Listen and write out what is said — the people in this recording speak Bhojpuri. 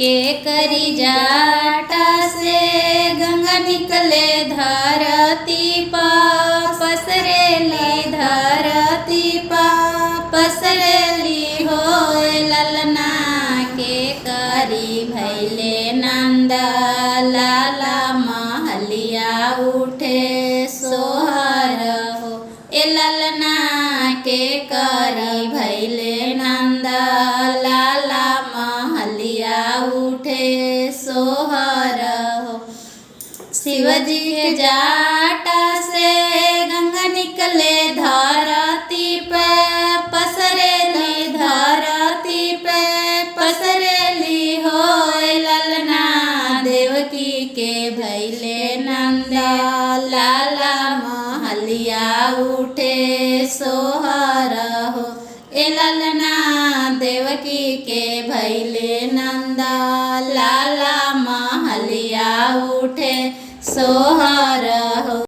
के करी जाटा से गंगा निकले धरती पा पसरेली धरती पा पसरेली हो ललना के करी भैले नंद लाला महलिया उठे सोहर हो ए ललना के करी भैले नंद लाला महलिया उठे सोहर हो। शिवजी के जाटा से गंगा निकले धरती पे पसरेली धरती पे पसरेली हो ललना देवकी के भैले नंदा लाला महलिया उठे सोहर हो ए ललना देवकी के भैले नंदा लाला महलिया उठे सोहर हो।